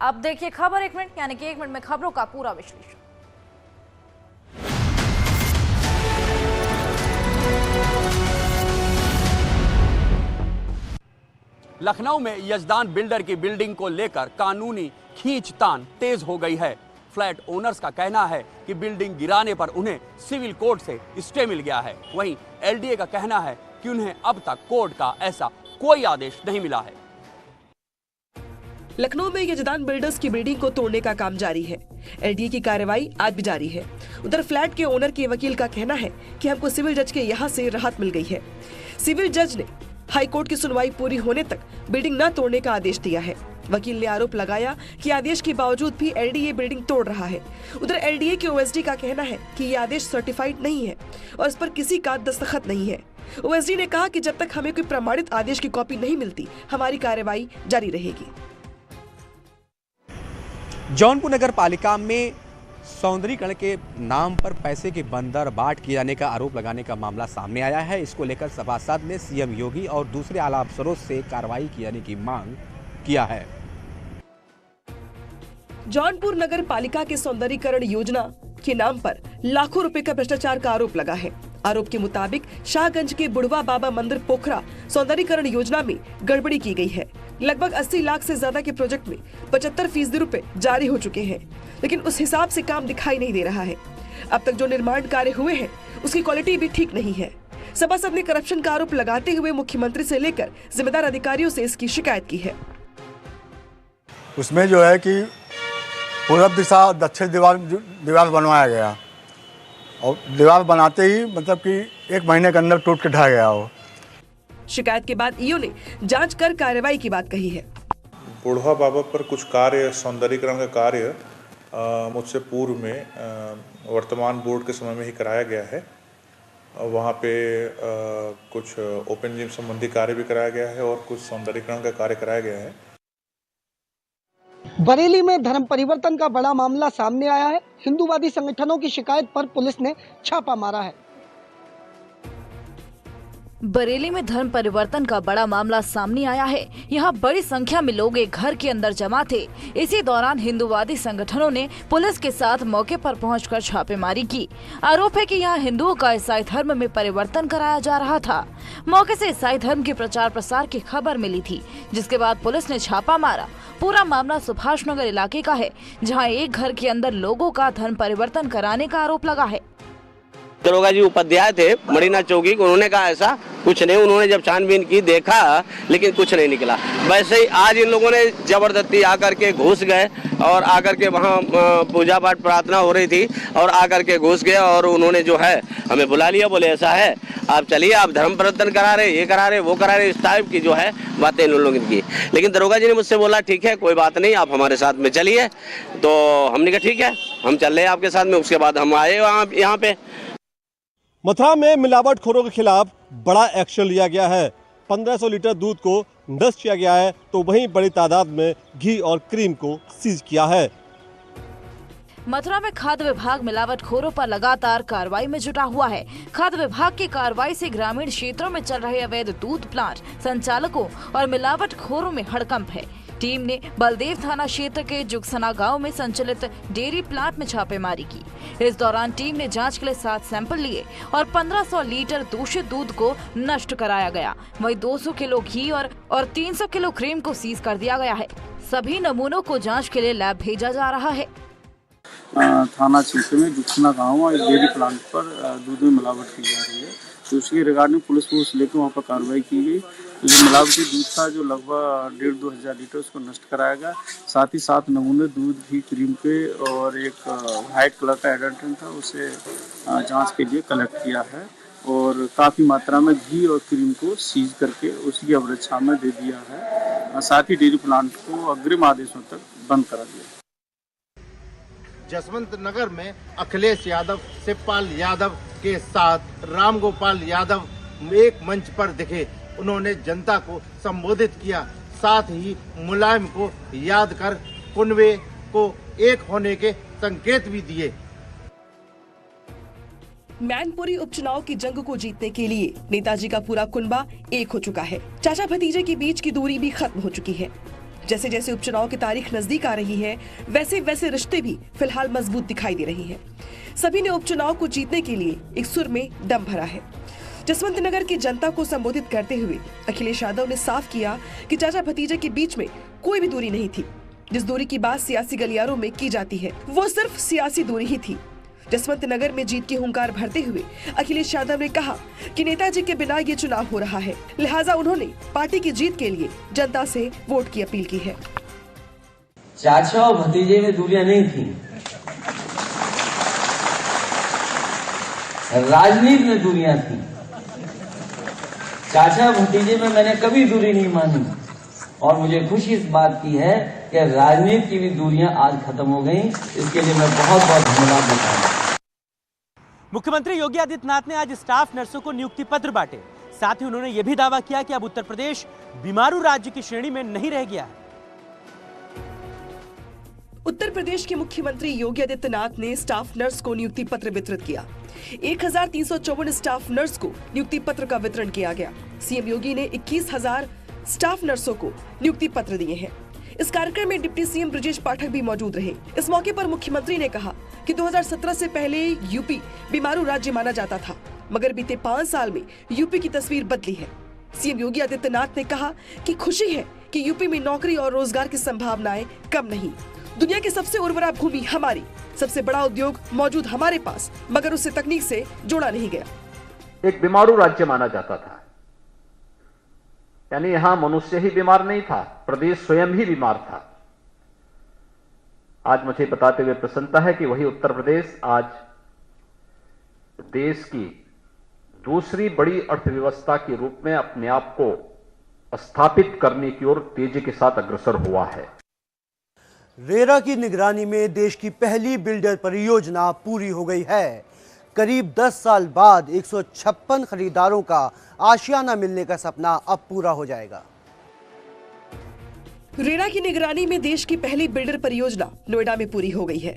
अब देखिए खबर 1 मिनट, यानी कि 1 मिनट में खबरों का पूरा विश्लेषण। लखनऊ में यजदान बिल्डर की बिल्डिंग को लेकर कानूनी खींचतान तेज हो गई है। फ्लैट ओनर्स का कहना है कि बिल्डिंग गिराने पर उन्हें सिविल कोर्ट से स्टे मिल गया है। वहीं एलडीए का कहना है कि उन्हें अब तक कोर्ट का ऐसा कोई आदेश नहीं मिला है। लखनऊ में यजदान बिल्डर्स की बिल्डिंग को तोड़ने का काम जारी है। एलडीए की कार्रवाई आज भी जारी है। उधर फ्लैट के ओनर के वकील का कहना है कि हमको सिविल जज के यहाँ से राहत मिल गई है। सिविल जज ने हाई कोर्ट की सुनवाई पूरी होने तक बिल्डिंग न तोड़ने का आदेश दिया है। वकील ने आरोप लगाया कि आदेश के बावजूद भी एलडीए बिल्डिंग तोड़ रहा है। उधर एलडीए के ओएसडी का कहना है कि ये आदेश सर्टिफाइड नहीं है और इस पर किसी का दस्तखत नहीं है। ओएसडी ने कहा कि जब तक हमें कोई प्रमाणित आदेश की कॉपी नहीं मिलती, हमारी कार्रवाई जारी रहेगी। जौनपुर नगर पालिका में सौंदर्यीकरण के नाम पर पैसे के बंदरबाट किए जाने का आरोप लगाने का मामला सामने आया है। इसको लेकर सभासद ने सीएम योगी और दूसरे आला अफसरों से कार्रवाई किए जाने की मांग किया है। जौनपुर नगर पालिका के सौंदर्यीकरण योजना के नाम पर लाखों रुपए का भ्रष्टाचार का आरोप लगा है। आरोप के मुताबिक शाहगंज के बुढ़वा बाबा मंदिर पोखरा सौंदर्यीकरण योजना में गड़बड़ी की गई है। लगभग 80 लाख से ज्यादा के प्रोजेक्ट में 75% रुपए जारी हो चुके हैं, लेकिन उस हिसाब से काम दिखाई नहीं दे रहा है। अब तक जो निर्माण कार्य हुए हैं उसकी क्वालिटी भी ठीक नहीं है। सभासद ने करप्शन का आरोप लगाते हुए मुख्यमंत्री से लेकर जिम्मेदार अधिकारियों से इसकी शिकायत की है। उसमें जो है कि पूरब दिशा दक्षिण दीवार बनवाया गया और दीवार बनाते ही मतलब कि 1 महीने के अंदर टूट के ढह गया हो। शिकायत के बाद ईओ ने जांच कर कार्रवाई की बात कही है। बुढ़वा बाबा पर कुछ कार्य, सौंदर्यीकरण का कार्य मुझसे पूर्व में वर्तमान बोर्ड के समय में ही कराया गया है। वहाँ पे कुछ ओपन जिम संबंधी कार्य भी कराया गया है और कुछ सौंदर्यीकरण का कार्य कराया गया है। बरेली में धर्म परिवर्तन का बड़ा मामला सामने आया है। हिंदूवादी संगठनों की शिकायत पर पुलिस ने छापा मारा है। बरेली में धर्म परिवर्तन का बड़ा मामला सामने आया है। यहाँ बड़ी संख्या में लोग एक घर के अंदर जमा थे। इसी दौरान हिंदूवादी संगठनों ने पुलिस के साथ मौके पर पहुंचकर छापेमारी की। आरोप है कि यहाँ हिंदुओं का ईसाई धर्म में परिवर्तन कराया जा रहा था। मौके से ईसाई धर्म के प्रचार प्रसार की खबर मिली थी, जिसके बाद पुलिस ने छापा मारा। पूरा मामला सुभाष नगर इलाके का है, जहाँ एक घर के अंदर लोगों का धर्म परिवर्तन कराने का आरोप लगा है। दरोगा जी उपाध्याय थे मरीना चौकी, उन्होंने कहा ऐसा कुछ नहीं। उन्होंने जब छानबीन की देखा लेकिन कुछ नहीं निकला। वैसे ही आज इन लोगों ने जबरदस्ती आकर के घुस गए और आकर के वहाँ पूजा पाठ प्रार्थना हो रही थी और आकर के घुस गए और उन्होंने जो है हमें बुला लिया। बोले ऐसा है, आप चलिए, आप धर्म परिवर्तन करा रहे, ये करा रहे, वो करा रहे, इस टाइप की जो है बातें इन लोगों ने की। लेकिन दरोगा जी ने मुझसे बोला ठीक है कोई बात नहीं, आप हमारे साथ में चलिए। तो हमने कहा ठीक है, हम चल रहे हैं आपके साथ में। उसके बाद हम आए यहाँ पे। मथुरा में मिलावटखोरों के खिलाफ बड़ा एक्शन लिया गया है। 1500 लीटर दूध को नष्ट किया गया है, तो वहीं बड़ी तादाद में घी और क्रीम को सीज किया है। मथुरा में खाद्य विभाग मिलावटखोरों पर लगातार कार्रवाई में जुटा हुआ है। खाद्य विभाग की कार्रवाई से ग्रामीण क्षेत्रों में चल रहे अवैध दूध प्लांट संचालकों और मिलावटखोरों में हड़कंप है। टीम ने बलदेव थाना क्षेत्र के जुगसना गांव में संचालित डेयरी प्लांट में छापेमारी की। इस दौरान टीम ने जांच के लिए 7 सैंपल लिए और 1500 लीटर दूषित दूध को नष्ट कराया गया। वहीं 200 किलो घी और 300 किलो क्रीम को सीज कर दिया गया है। सभी नमूनों को जांच के लिए लैब भेजा जा रहा है। थाना क्षेत्र में जुगसना गाँव और डेयरी प्लांट पर दूध में मिलावट की जा रही है, तो उसके रिगार्डिंग पुलिस फोर्स लेकर वहाँ पर कार्रवाई की गई। मिलावटी दूध था जो लगभग 1,500-2 हज़ार लीटर उसको नष्ट कराया गया। साथ ही 7 नमूने दूध घी क्रीम के और एक वाइट कलर का एडल्ट्रेंट था, उसे जांच के लिए कलेक्ट किया है और काफ़ी मात्रा में घी और क्रीम को सीज करके उसकी अवरक्षा में दे दिया है। साथ ही डेयरी प्लांट को अग्रिम आदेशों तक बंद करा दिया। जसवंत नगर में अखिलेश यादव, शिवपाल यादव के साथ रामगोपाल यादव एक मंच पर दिखे। उन्होंने जनता को संबोधित किया, साथ ही मुलायम को याद कर कुनबे को एक होने के संकेत भी दिए। मैनपुरी उपचुनाव की जंग को जीतने के लिए नेताजी का पूरा कुनबा एक हो चुका है। चाचा भतीजे के बीच की दूरी भी खत्म हो चुकी है। जैसे जैसे उपचुनाव की तारीख नजदीक आ रही है, वैसे वैसे रिश्ते भी फिलहाल मजबूत दिखाई दे रही हैं। सभी ने उपचुनाव को जीतने के लिए एक सुर में दम भरा है। जसवंत नगर की जनता को संबोधित करते हुए अखिलेश यादव ने साफ किया कि चाचा भतीजे के बीच में कोई भी दूरी नहीं थी। जिस दूरी की बात सियासी गलियारों में की जाती है, वो सिर्फ सियासी दूरी ही थी। जसवंत नगर में जीत की हुंकार भरते हुए अखिलेश यादव ने कहा कि नेताजी के बिना ये चुनाव हो रहा है, लिहाजा उन्होंने पार्टी की जीत के लिए जनता से वोट की अपील की है। चाचा और भतीजे में दूरियां नहीं थी, राजनीति में दूरियां थी। चाचा भतीजे में मैंने कभी दूरी नहीं मानी और मुझे खुशी इस बात की है कि राजनीति की भी दूरियां आज खत्म हो गई। इसके लिए मैं बहुत बहुत धन्यवाद देता हूं। मुख्यमंत्री योगी आदित्यनाथ ने आज स्टाफ नर्सों को नियुक्ति पत्र बांटे। साथ ही उन्होंने यह भी दावा किया कि अब उत्तर प्रदेश बीमारू राज्य की श्रेणी में नहीं रह गया है। उत्तर प्रदेश के मुख्यमंत्री योगी आदित्यनाथ ने स्टाफ नर्स को नियुक्ति पत्र वितरित किया। 1354 स्टाफ नर्स को नियुक्ति पत्र का वितरण किया गया। सीएम योगी ने 21,000 स्टाफ नर्सों को नियुक्ति पत्र दिए हैं। इस कार्यक्रम में डिप्टी सीएम ब्रजेश पाठक भी मौजूद रहे। इस मौके पर मुख्यमंत्री ने कहा कि 2017 से पहले यूपी बीमारू राज्य माना जाता था, मगर बीते 5 साल में यूपी की तस्वीर बदली है। सीएम योगी आदित्यनाथ ने कहा कि खुशी है कि यूपी में नौकरी और रोजगार की संभावनाएं कम नहीं। दुनिया की सबसे उर्वरा भूमि हमारी, सबसे बड़ा उद्योग मौजूद हमारे पास, मगर उसे तकनीक से जोड़ा नहीं गया। एक बीमारू राज्य माना जाता था, यानी यहां मनुष्य ही बीमार नहीं था, प्रदेश स्वयं ही बीमार था। आज मुझे बताते हुए प्रसन्नता है कि वही उत्तर प्रदेश आज देश की दूसरी बड़ी अर्थव्यवस्था के रूप में अपने आप को स्थापित करने की ओर तेजी के साथ अग्रसर हुआ है। रेरा की निगरानी में देश की पहली बिल्डर परियोजना पूरी हो गई है। करीब 10 साल बाद 156 खरीदारों का आशियाना मिलने का सपना अब पूरा हो जाएगा। रेरा की निगरानी में देश की पहली बिल्डर परियोजना नोएडा में पूरी हो गई है।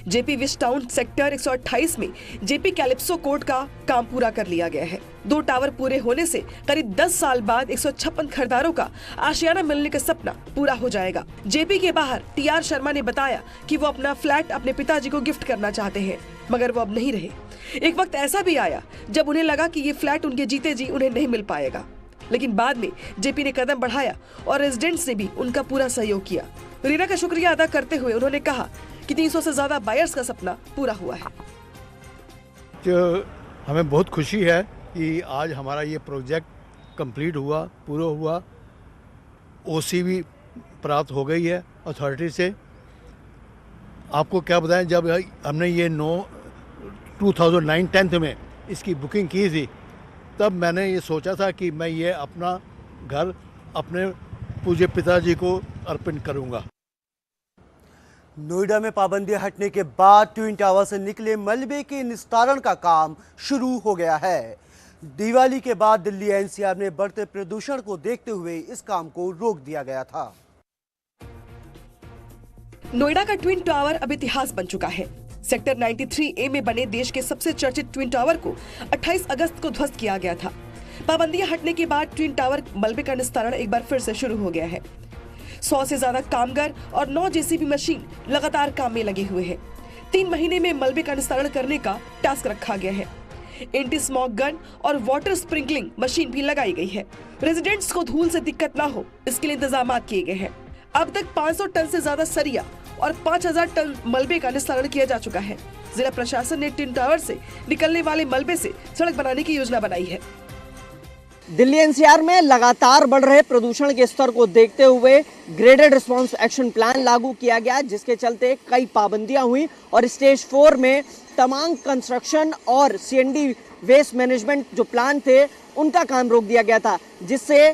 जेपी विश टाउन सेक्टर 128 में जेपी कैलिप्सो कोर्ट का काम पूरा कर लिया गया है। 2 टावर पूरे होने से करीब 10 साल बाद 156 खरीदारों का आशियाना मिलने का सपना पूरा हो जाएगा। जेपी के बाहर टीआर शर्मा ने बताया कि वो अपना फ्लैट अपने पिताजी को गिफ्ट करना चाहते हैं, मगर वो अब नहीं रहे। एक वक्त ऐसा भी आया जब उन्हें लगा कि ये फ्लैट उनके जीते जी उन्हें नहीं मिल पाएगा, लेकिन बाद में जेपी ने कदम बढ़ाया और रेजिडेंट्स ने भी उनका पूरा सहयोग किया। रेरा का शुक्रिया अदा करते हुए उन्होंने कहा कि 300 से ज्यादा बायर्स का सपना पूरा हुआ है। जो हमें बहुत खुशी है कि आज हमारा ये प्रोजेक्ट कंप्लीट हुआ, पूरा हुआ। ओसी भी प्राप्त हो गई है अथॉरिटी से। आपको क्या बताएं, जब हमने ये 2009-10 में इसकी बुकिंग की थी, तब मैंने ये सोचा था कि मैं ये अपना घर अपने पूज्य पिताजी को अर्पण करूंगा। नोएडा में पाबंदियां हटने के बाद ट्विन टावर से निकले मलबे के निस्तारण का काम शुरू हो गया है। दिवाली के बाद दिल्ली एनसीआर में बढ़ते प्रदूषण को देखते हुए इस काम को रोक दिया गया था। नोएडा का ट्विन टावर अब इतिहास बन चुका है। सेक्टर 93A में बने देश के सबसे चर्चित ट्विन टावर को 28 अगस्त को ध्वस्त किया गया था। पाबंदियां हटने के बाद ट्विन टावर मलबे का निस्तारण एक बार फिर से शुरू हो गया है। 100 से ज्यादा कामगार और 9 जेसीबी मशीन लगातार काम में लगे हुए हैं। 3 महीने में मलबे का निस्तारण करने का टास्क रखा गया है। एंटी स्मॉग गन और वाटर स्प्रिंकलिंग मशीन भी लगाई गई है। रेजिडेंट्स को धूल से दिक्कत ना हो, इसके लिए इंतजाम किए गए हैं। अब तक 500 टन से ज्यादा सरिया और 5000 टन मलबे का निस्तारण किया जा चुका है। जिला प्रशासन ने ट्विन टावर से निकलने वाले मलबे से सड़क बनाने की योजना बनाई है। दिल्ली एनसीआर में लगातार बढ़ रहे प्रदूषण के स्तर को देखते हुए ग्रेडेड रिस्पांस एक्शन प्लान लागू किया गया, जिसके चलते कई पाबंदियां हुई और स्टेज 4 में तमाम कंस्ट्रक्शन और सीएनडी वेस्ट मैनेजमेंट जो प्लान थे उनका काम रोक दिया गया था, जिससे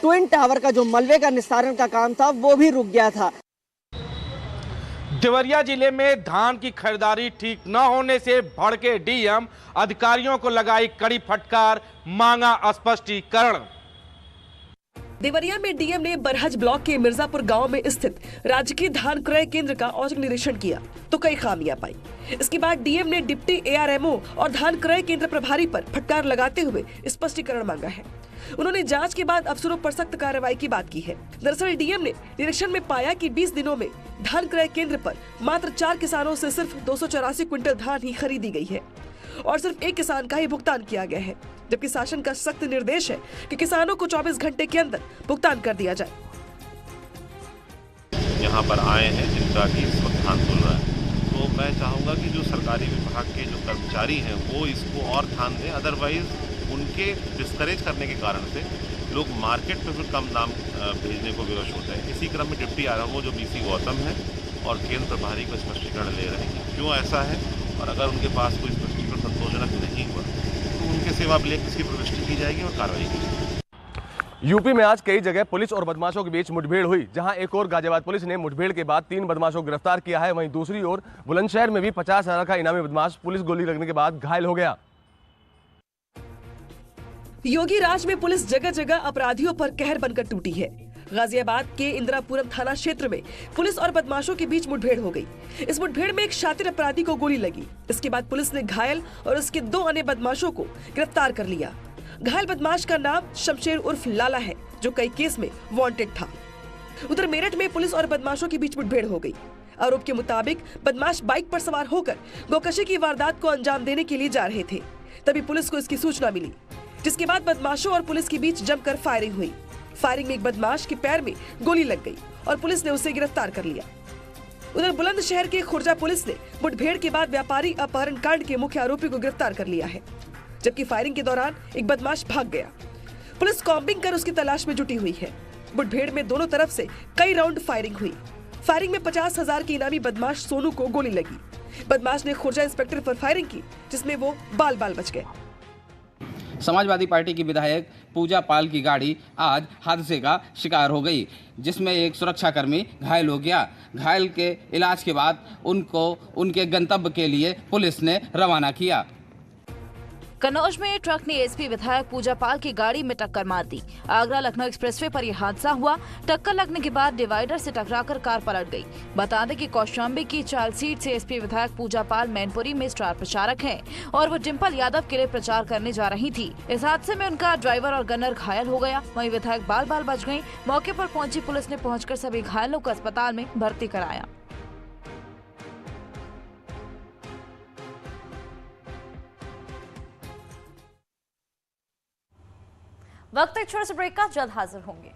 ट्विन टावर का जो मलबे का निस्तारण का काम था वो भी रुक गया था। देवरिया जिले में धान की खरीदारी ठीक न होने से भड़के डीएम, अधिकारियों को लगाई कड़ी फटकार, मांगा स्पष्टीकरण। देवरिया में डीएम ने बरहज ब्लॉक के मिर्जापुर गांव में स्थित राजकीय धान क्रय केंद्र का औचक निरीक्षण किया तो कई खामियां पाई। इसके बाद डीएम ने डिप्टी एआरएमओ और धान क्रय केंद्र प्रभारी पर फटकार लगाते हुए स्पष्टीकरण मांगा है। उन्होंने जांच के बाद अफसरों पर सख्त कार्रवाई की बात की है। दरअसल डीएम ने निरीक्षण में पाया कि 20 दिनों में धान क्रय केंद्र पर मात्र 4 किसानों से सिर्फ 284 क्विंटल धान ही खरीदी गई है और सिर्फ एक किसान का ही भुगतान किया गया है, जबकि शासन का सख्त निर्देश है कि किसानों को 24 घंटे के अंदर भुगतान कर दिया जाए। यहाँ पर आए हैं जिनका कि इस वक्त धान तुल रहा है, तो मैं चाहूँगा कि जो सरकारी विभाग के जो कर्मचारी हैं वो इसको और ध्यान दें। अदरवाइज उनके डिस्करेज करने के कारण से लोग मार्केट में फिर कम दाम भेजने को विवश होते हैं। इसी क्रम में डिप्टी आरएमओ जो बीसी गौतम है और केंद्र प्रभारी को स्पष्टीकरण ले रहे हैं क्यों ऐसा है, और अगर उनके पास कोई स्पष्टीकरण संतोषजनक नहीं हुआ तो उनके सेवा अभिलेख की प्रविष्टि की जाएगी और कार्रवाई की जाएगी। यूपी में आज कई जगह पुलिस और बदमाशों के बीच मुठभेड़ हुई। जहां एक और गाजियाबाद पुलिस ने मुठभेड़ के बाद 3 बदमाशों को गिरफ्तार किया है, वहीं दूसरी ओर बुलंदशहर में भी 50,000 का इनामी बदमाश पुलिस गोली लगने के बाद घायल हो गया। योगी राज में पुलिस जगह जगह अपराधियों पर कहर बनकर टूटी है। गाजियाबाद के इंदिरापुरम थाना क्षेत्र में पुलिस और बदमाशों के बीच मुठभेड़ हो गई। इस मुठभेड़ में एक शातिर अपराधी को गोली लगी। इसके बाद पुलिस ने घायल और उसके 2 अन्य बदमाशों को गिरफ्तार कर लिया। घायल बदमाश का नाम शमशेर उर्फ लाला है, जो कई केस में वांटेड था। उधर मेरठ में पुलिस और बदमाशों के बीच मुठभेड़ हो गई। आरोप के मुताबिक बदमाश बाइक पर सवार होकर गोकशी की वारदात को अंजाम देने के लिए जा रहे थे, तभी पुलिस को इसकी सूचना मिली, जिसके बाद बदमाशों और पुलिस के बीच जमकर फायरिंग हुई। फायरिंग में एक बदमाश के पैर में गोली लग गई और पुलिस ने उसे गिरफ्तार कर लिया। उधर बुलंदशहर के खुर्जा पुलिस ने मुठभेड़ के बाद व्यापारी अपहरण कांड के मुख्य आरोपी को गिरफ्तार कर लिया है, जबकि फायरिंग के दौरान एक बदमाश भाग गया। पुलिस कॉम्बिंग कर उसकी तलाश में जुटी हुई है। मुठभेड़ में दोनों तरफ से कई राउंड फायरिंग हुई। फायरिंग में 50,000 के इनामी बदमाश सोनू को गोली लगी। बदमाश ने खुर्जा इंस्पेक्टर पर फायरिंग की, जिसमें वो बाल बाल बच गए। समाजवादी पार्टी की विधायक पूजा पाल की गाड़ी आज हादसे का शिकार हो गई, जिसमें एक सुरक्षाकर्मी घायल हो गया। घायल के इलाज के बाद उनको उनके गंतव्य के लिए पुलिस ने रवाना किया। कन्नौज में ट्रक ने एसपी विधायक पूजा पाल की गाड़ी में टक्कर मार दी। आगरा लखनऊ एक्सप्रेसवे पर यह हादसा हुआ। टक्कर लगने के बाद डिवाइडर से टकराकर कार पलट गई। बता दें कि कौशाम्बी की चाल सीट से एसपी विधायक पूजा पाल मैनपुरी में स्टार प्रचारक हैं और वो डिम्पल यादव के लिए प्रचार करने जा रही थी। इस हादसे में उनका ड्राइवर और गनर घायल हो गया, वहीं विधायक बाल बाल बच गयी। मौके पर पहुंची पुलिस ने पहुंचकर सभी घायलों को अस्पताल में भर्ती कराया। वक्त एक छोटे से ब्रेक का, जल्द हाजिर होंगे।